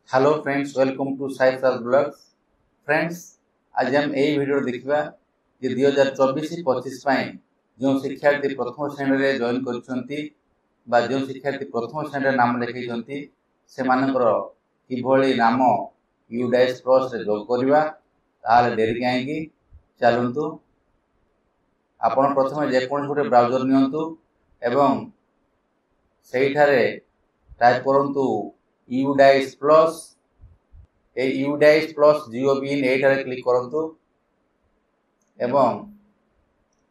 Hello friends, welcome to Sai साल blogs. Friends, आज हम यही वीडियो देखा कि 2024-25 जो शिक्षार्थी प्रथम श्रेणी में जॉइन कर जो शिक्षार्थी प्रथम श्रेणी नाम लिखई से किभली नाम यूडाइस प्लस रे जोग करवा ताले डेरी कहीं चलतु आपण प्रथम जेकोन गोटे ब्राउजर नियंतु एवं सेठारे टाइप करंतु UDISE plus UDISE plus GOVin एठारे क्लिक करंतु एवं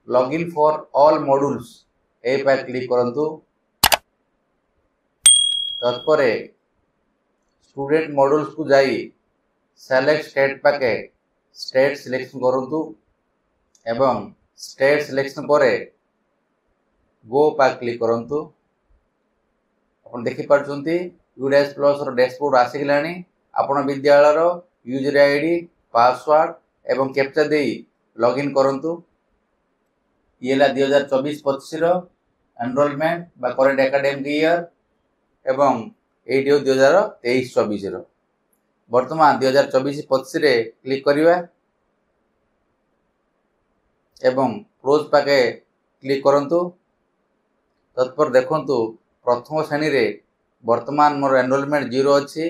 लॉगिन फॉर ऑल मॉड्यूल्स ए पर क्लिक करंतु। तत्परे स्टूडेंट मॉड्यूल्स को जाई सेलेक्ट स्टेट पाके स्टेट सिलेक्शन करंतु एवं स्टेट सिलेक्शन परे गो पर क्लिक करंतु। अपन देखि पारछंती यूडाइस प्लस रो डैशबोर्ड आसी गलानी। आपण विद्यालय यूजर आईडी पासवर्ड एवं कैप्चा दे लॉगिन करंतु। ये 2024-25 रो एनरोलमेंट बा करेंट एकेडमिक ईयर एवं 2023-24 रो वर्तमान 2024-25 रे क्लिक करिवा एवं क्लोज पाके क्लिक करंतु। तत्पर देखंतु प्रथम श्रेणी रे वर्तमान मोर एनरोलमेंट 0 अछि।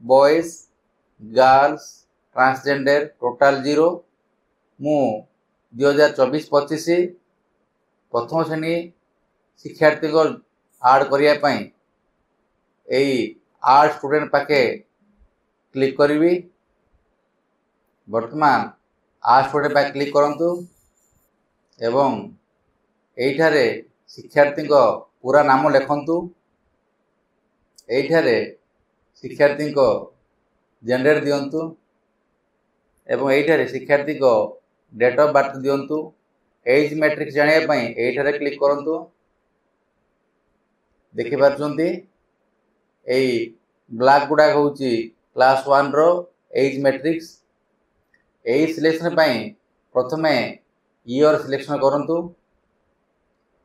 Boys girls transgender total 0। मु 2024-25 प्रथम श्रेणी शिक्षार्थी को ऐड करिया पई एई ऐड स्टूडेंट पाके क्लिक करिवि। वर्तमान ऐड स्टूडेंट पाके क्लिक करंतु एवं एठारे शिक्षार्थी को पूरा नाम लिखंतु। एठारे शिक्षार्थी को जेंडर दियंतु एवं एठारे शिक्षार्थी को डेट ऑफ बर्थ दियंतु। एज मैट्रिक्स जानिया पई एठारे क्लिक करंतु। देखि पारछंती एई ब्लैक गुडा होउची क्लास 1 रो एज मैट्रिक्स। एज सिलेक्शन पई प्रथमे ईयर सिलेक्शन करंतु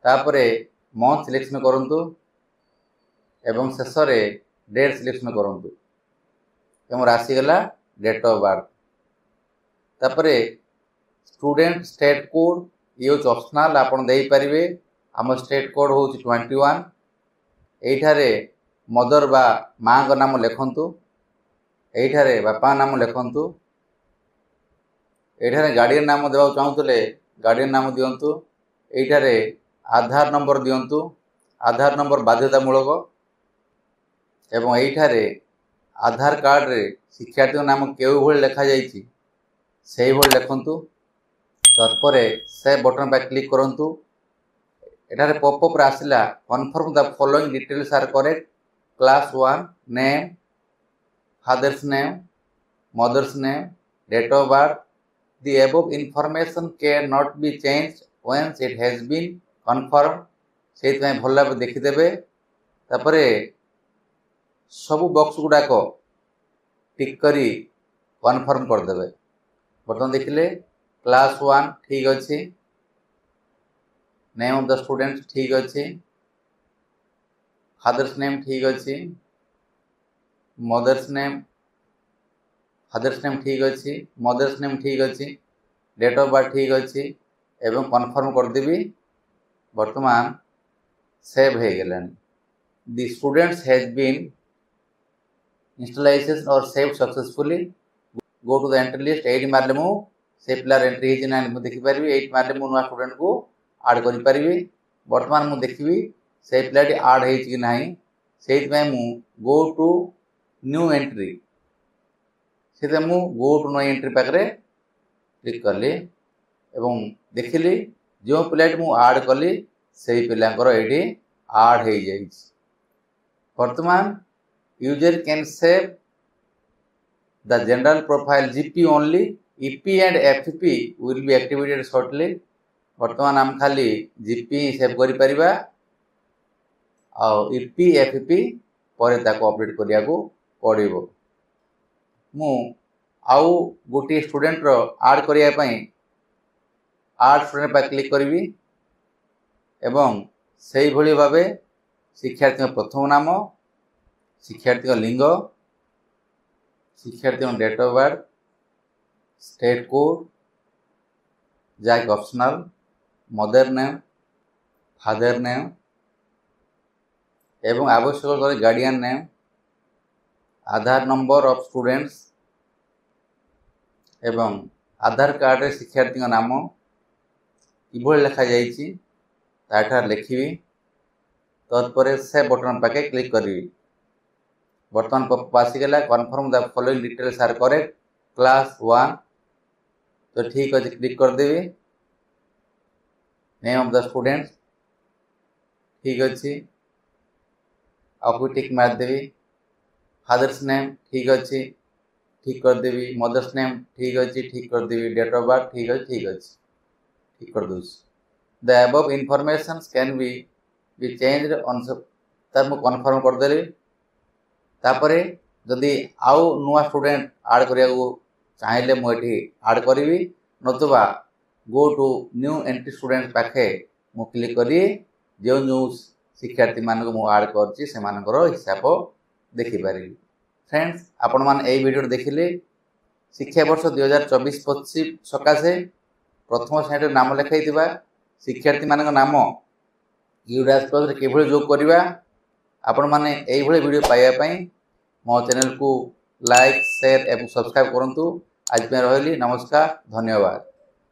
तापरे मंथ सिलेक्शन करंतु एवं शेष रे डेट सिलेक्शन करंतु एवं राशि गला डेट ऑफ बर्थ। तापरे स्टूडेंट स्टेट कोड ये ऑप्शनल आपण देई परिवे। हम स्टेट कोड होउची 21। एठारे मदर बा मां को नाम लिखंतु। एठारे बापा नाम लिखंतु। एठारे गार्डियन नाम देबा चाहूतले गार्डियन नाम दियंतु। एठारे आधार नंबर दियंतु। आधार नंबर बाध्यतामूलक एवं एठारे आधार कार्ड रे शिक्षार्थी नाम केउ भली लिखा जाइछि सेही भली लिखंतु। तत्परे से बटन पर क्लिक करंतु। एठारे पॉपअप रे आसिला confirm the following details are correct. Class 1 name father's name mother's name date of birth. The above information cannot be changed once it has been confirmed। से भल भाव देखीदे। तापरे सबू बॉक्स गुड़ाक टिक करी कन्फर्म करदे। बर्तमान देखिले क्लास 1 ठीक अच्छी। नेम ऑफ द स्टूडेंट ठीक अच्छी। फादर्स नेम ठीक अच्छी। मदर्स नेम फादर्स नेम ठीक अच्छी। मदर्स नेम ठीक अच्छी। डेट ऑफ बर्थ ठीक अच्छी एवं कन्फर्म करदेवी। वर्तमान सेव हो गलानी। The students has been installation और save successfully. Go to the entry list. 8 मारले मु से पिलार एंट्री हिज ना देखि परबी। 8 मारले मु नवा स्टूडेंट को ऐड करि परबी। वर्तमान मु देखिबी से पिलाटी ऐड हेछि कि नाही। सेहि में मु गो टू न्यू एंट्री से मु गो टू न्यू एंट्री पाखरे क्लिक करली एवं देखिली जो पिलाटी मु ऐड कली सेही पिलांकर एडी ऐड हे जाइछि। वर्तमान user can save the general profile GP only. EP and FP will be activated shortly। वर्तमान हम खाली GP सेव करि परिबा और EP FP परे ताको अपडेट करिया को पड़िबो। मु आउ गोटे स्टूडेंट रो ऐड करिया पई ऐड स्टूडेंट पर क्लिक करिवि एवं सेही भली भाबे शिक्षार्थी प्रथम नाम शिक्षार्थी लिंग शिक्षार्थी date of birth, state code जैक optional, mother name, father name एवं आवश्यक guardian name, Aadhaar number of students एवं आधार कार्ड रे शिक्षार्थी नाम किभଳି लिखा जाइछि ताठा लिखिबी। तत्पर से बटन पाके क्लिक करी। बर्तमान पॉपअप आसीगला confirm the following details are correct class 1 तो ठीक अच्छे क्लिक कर देवी। नेम ऑफ द स्टूडेंट्स ठीक अच्छे आपको टिक मार देवी। फादर्स नेम ठीक अच्छे ठीक कर देवी। मदर्स नेम ठीक अच्छे ठीक कर देवी। डेट ऑफ बर्थ ठीक अच्छे ठीक कर दूँ। The above information can be change on तार मु कन्फर्म कर देली। तापरे जदि आउ नुआ स्टूडेंट ऐड करिया को चाहिले मु एठी ऐड करिवि नतुबा go to new entry student पाखे मु क्लिक करी जो न्यू शिक्षार्थी मानक मु ऐड करछि से मानकर हिसाब देखि पारि। फ्रेंड्स आपण मान एई वीडियो देखिले शिक्षा वर्ष 2024-25 सकाशे प्रथम श्रेणी नाम लिखाइथिबा शिक्षार्थी मानक नाम यूडास प्लस किभଳି जोग करिवा आपण माने एई भଳି वीडियो पाइबा पई मो चैनल को लाइक शेयर एवं सब्सक्राइब करंतु। आज पे रहली नमस्कार धन्यवाद।